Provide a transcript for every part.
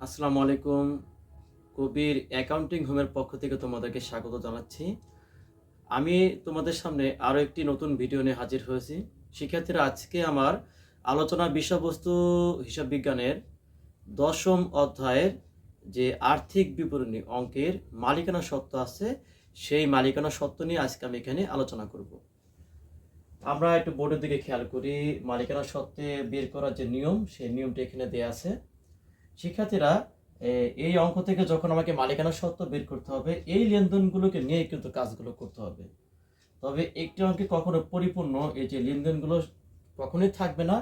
আসসালামু আলাইকুম। কবির অ্যাকাউন্টিং হোমের পক্ষ থেকে তোমাদেরকে স্বাগত জানাচ্ছি। আমি তোমাদের সামনে আরও একটি নতুন ভিডিও নিয়ে হাজির হয়েছি। শিক্ষার্থীরা, আজকে আমার আলোচনার বিষয়বস্তু হিসাব বিজ্ঞানের ১০ম অধ্যায়ের যে আর্থিক বিবরণী অঙ্কের মালিকানা সত্ত্ব আছে, সেই মালিকানা সত্ত্ব নিয়ে আজকে আমি এখানে আলোচনা করব। আমরা একটু বোর্ডের দিকে খেয়াল করি। মালিকানা সত্ত্বে বের করার যে নিয়ম, সেই নিয়মটা এখানে দেয়া আছে। শিক্ষার্থীরা, এই অঙ্ক থেকে যখন আমাকে মালিকানা সত্ত্ব বের করতে হবে, এই লেনদেনগুলোকে নিয়ে কিন্তু কাজগুলো করতে হবে। তবে একটি অঙ্কে কখনো পরিপূর্ণ এই যে লেনদেনগুলো কখনোই থাকবে না।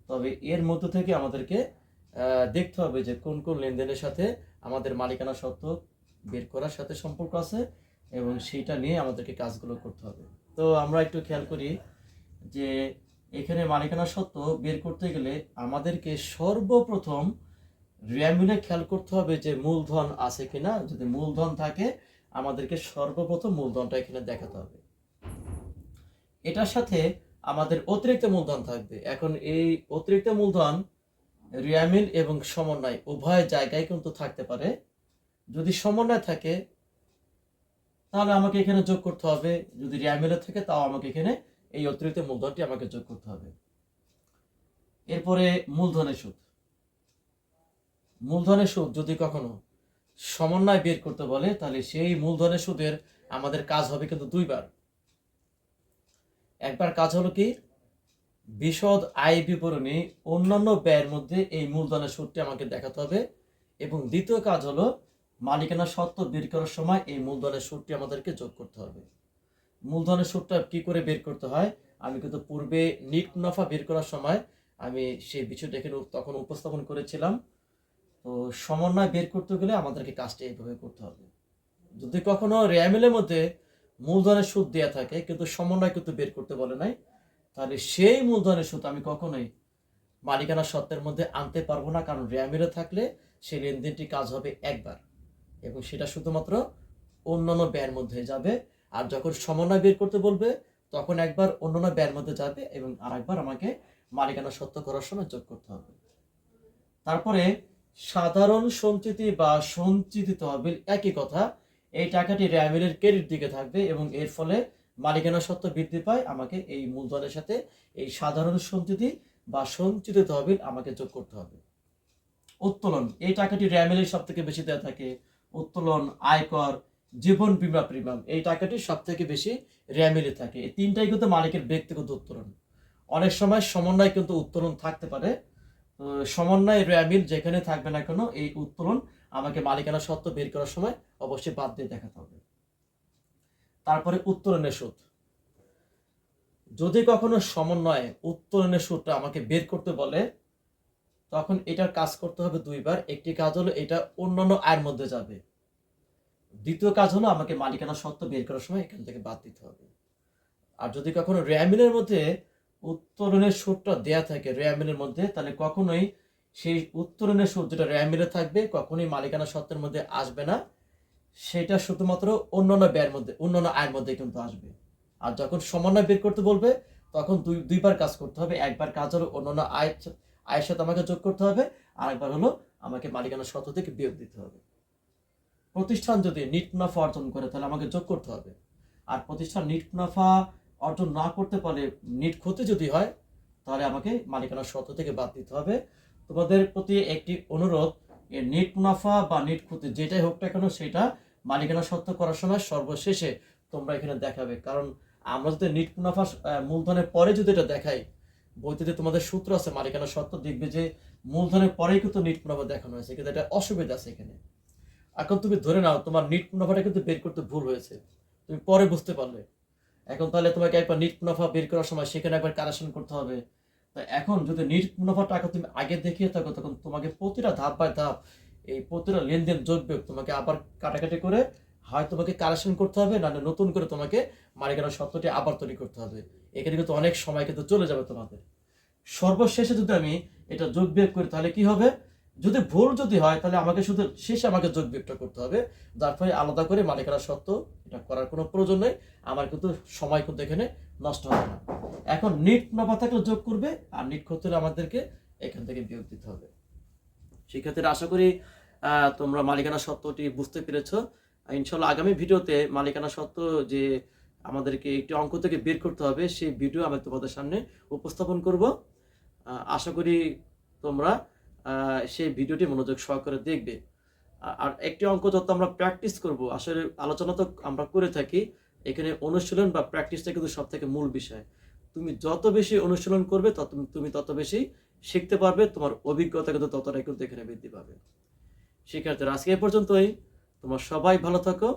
তবে এর মধ্য থেকে আমাদেরকে দেখতে হবে যে কোন কোন লেনদেনের সাথে আমাদের মালিকানা সত্ত্ব বের করার সাথে সম্পর্ক আছে, এবং সেইটা নিয়ে আমাদেরকে কাজগুলো করতে হবে। তো আমরা একটু খেয়াল করি যে এখানে মালিকানা সত্ত্ব বের করতে গেলে আমাদেরকে সর্বপ্রথম রিয়ামিলে খেয়াল করতে হবে যে মূলধন আছে কিনা। যদি মূলধন থাকে, আমাদেরকে সর্বপ্রথম মূলধনটা এখানে দেখাতে হবে। এটার সাথে আমাদের অতিরিক্ত মূলধন থাকবে। এখন এই অতিরিক্ত মূলধন রিয়ামিল এবং সমন্বয় উভয় জায়গায় কিন্তু থাকতে পারে। যদি সমন্বয় থাকে তাহলে আমাকে এখানে যোগ করতে হবে, যদি রিয়ামিলে থাকে তাও আমাকে এখানে এই অতিরিক্ত মূলধনটি আমাকে যোগ করতে হবে। এরপরে মূলধনের সুদ। মূলধনের সুদ যদি কখনো সমন্বয় বের করতে বলে, তাহলে সেই মূলধনের সুদের আমাদের কাজ হবে কিন্তু দুইবার। একবার কাজ হলো কি, বিশদ আয় বিবরণী অন্যান্য ব্যয়ের মধ্যে এই মূলধনের সুদটি আমাকে দেখাতে হবে, এবং দ্বিতীয় কাজ হলো মালিকানা সত্ত্ব বের করার সময় এই মূলধনের সুদটি আমাদেরকে যোগ করতে হবে। মূলধনের সুদটা কি করে বের করতে হয়, আমি কিন্তু পূর্বে নিট মুনাফা বের করার সময় আমি সেই বিষয়টা এখানে তখন উপস্থাপন করেছিলাম। তো সমন্বয় বের করতে গেলে আমাদেরকে কাজটা এইভাবে করতে হবে। যদি কখনো রিয়ামিলের মধ্যে মূলধনের সুদ দেওয়া থাকে কিন্তু সমন্বয় কিন্তু বের করতে বলে নাই, তাহলে সেই মূলধনের সুদ আমি কখনোই মালিকানা সত্ত্বের মধ্যে আনতে পারবো না, কারণ রিয়ামিলে থাকলে সেই লেনদেনটি কাজ হবে একবার, এবং সেটা শুধুমাত্র অন্যান্য ব্যয়ের মধ্যে যাবে। আর যখন সমন্বয় বের করতে বলবে, তখন একবার অন্যান্য ব্যয়ের মধ্যে যাবে এবং আরেকবার আমাকে মালিকানা সত্ত্ব করার সময় যোগ করতে হবে। তারপরে সাধারণ সঞ্চিতি বা সঞ্চিতি তহবিল, একই কথা। এই টাকাটি রিয়ামিলের ক্রেডিট দিকে থাকবে এবং এর ফলে মালিকানা সত্ত্ব বৃদ্ধি পায়। আমাকে এই মূলধনের সাথে এই সাধারণ সঞ্চিতি বা সঞ্চিত তহবিল আমাকে যোগ করতে হবে। উত্তোলন, এই টাকাটি রিয়ামিলের সব থেকে বেশি দেওয়া থাকে। উত্তোলন, আয়কর, জীবন বীমা প্রিমিয়াম, এই টাকাটি সব থেকে বেশি রিয়ামিলে থাকে। এই তিনটাই কিন্তু মালিকের ব্যক্তিগত উত্তোলন। অনেক সময় সমন্বয় কিন্তু উত্তোলন থাকতে পারে। সমন্বয় রিয়ামিল যেখানে থাকবে না কেন, এই উত্তোলন আমাকে মালিকানা সত্ত্ব বের করার সময় অবশ্যই বাদ দিয়ে দেখাতে হবে। তারপরে উত্তোলনের সুদ। যদি কখনো সমন্বয়ে উত্তোলনের সুদটা আমাকে বের করতে বলে, তখন এটার কাজ করতে হবে দুইবার। একটি কাজ হলো এটা অন্যান্য আয়ের মধ্যে যাবে, দ্বিতীয় কাজ হলো আমাকে মালিকানা সত্ত্ব বের করার সময় এখান থেকে বাদ দিতে হবে। আর যদি কখনো রিয়ামিলের মধ্যে উত্তোলনের সুদটা দেয়া থাকে রিয়ামিলের মধ্যে, তাহলে কখনোই সেই উত্তোলনের সুদ যেটা রিয়ামিলে থাকবে কখনোই মালিকানা সত্ত্বের মধ্যে আসবে না। সেটা শুধুমাত্র অন্যান্য ব্যয়ের মধ্যে, অন্যান্য আয়ের মধ্যে কিন্তু আসবে। আর যখন সমন্বয় বের করতে বলবে, তখন দুইবার কাজ করতে হবে। একবার কাজ হলো অন্যান্য আয়ের সাথে আমাকে যোগ করতে হবে, আর একবার হলো আমাকে মালিকানা সত্ত্ব থেকে বিয়োগ দিতে হবে। প্রতিষ্ঠান যদি নিট মুনাফা অর্জন করে, তাহলে আমাকে যোগ করতে হবে। আর প্রতিষ্ঠান নিট মুনাফা অর্জন না করতে পারে, নিট ক্ষতি যদি হয়, তাহলে আমাকে মালিকানা সত্ত্ব থেকে বাদ দিতে হবে। তোমাদের প্রতি একটি অনুরোধ, এই নিট মুনাফা বা নিট ক্ষতি যেটাই হোক না কেন, সেটা মালিকানা সত্ত্ব করার সময় সর্বশেষে তোমরা এখানে দেখাবে। কারণ আমরা যদি নিট মুনাফা মূলধনের পরে যদি এটা দেখাই, বইতে তোমাদের সূত্র আছে মালিকানা সত্ত্ব, দেখবে যে মূলধনের পরেই কিন্তু নিট মুনাফা দেখানো হয়েছে, কিন্তু এটা অসুবিধা আছে এখানে। এখন তুমি ধরে নাও তোমার নিট মুনাফাটা কিন্তু বের করতে ভুল হয়েছে, তুমি পরে বুঝতে পারলে। এখন তাহলে তোমাকে একবার নিট মুনাফা বের করার সময় সেখানে একবার কারেকশন করতে হবে। তো এখন যদি নিট মুনাফার টাকা তুমি আগে দেখিয়ে থাকো, তখন তোমাকে প্রতিটা ধাপ বাই ধাপ এই প্রতিটা লেনদেন যোগ বিয়োগ তোমাকে আবার কাটাকাটি করে হয় তোমাকে কারেকশন করতে হবে, না নতুন করে তোমাকে মালিকানা সত্ত্বটি আবার তৈরি করতে হবে। এখানে কিন্তু অনেক সময় কিন্তু চলে যাবে তোমাদের। সর্বশেষে যদি আমি এটা যোগ বিয়োগ করি, তাহলে কি হবে, যদি ভুল যদি হয়, তাহলে আমাকে শুধু শেষে আমাকে যোগ বিয়োগটা করতে হবে। যার ফলে আলাদা করে মালিকানা সত্ত্ব এটা করার কোনো প্রয়োজন নেই, আমার কিন্তু সময় কিন্তু এখানে নষ্ট হবে না। এখন নিট মুনাফা থাকলে যোগ করবে, আর নিট ক্ষতি হলে আমাদেরকে এখান থেকে বিয়োগ দিতে হবে। শিক্ষার্থীরা, আশা করি তোমরা মালিকানা সত্ত্বটি বুঝতে পেরেছো। ইনশাল্লাহ আগামী ভিডিওতে মালিকানা সত্ত্ব যে আমাদেরকে একটি অঙ্ক থেকে বের করতে হবে সেই ভিডিও আমি তোমাদের সামনে উপস্থাপন করব। আশা করি তোমরা সেই ভিডিওটি মনোযোগ সহকারে দেখবে। আর একটি অঙ্ক যত আমরা প্র্যাকটিস করব, আসলে আলোচনা তো আমরা করে থাকি, এখানে অনুশীলন বা প্র্যাকটিসটা কিন্তু সব থেকে মূল বিষয়। তুমি যত বেশি অনুশীলন করবে তুমি তত বেশি শিখতে পারবে, তোমার অভিজ্ঞতা কিন্তু ততটাই কিন্তু এখানে বৃদ্ধি পাবে। শিক্ষার্থীরা আজকে এ পর্যন্তই, তোমরা সবাই ভালো থাকো।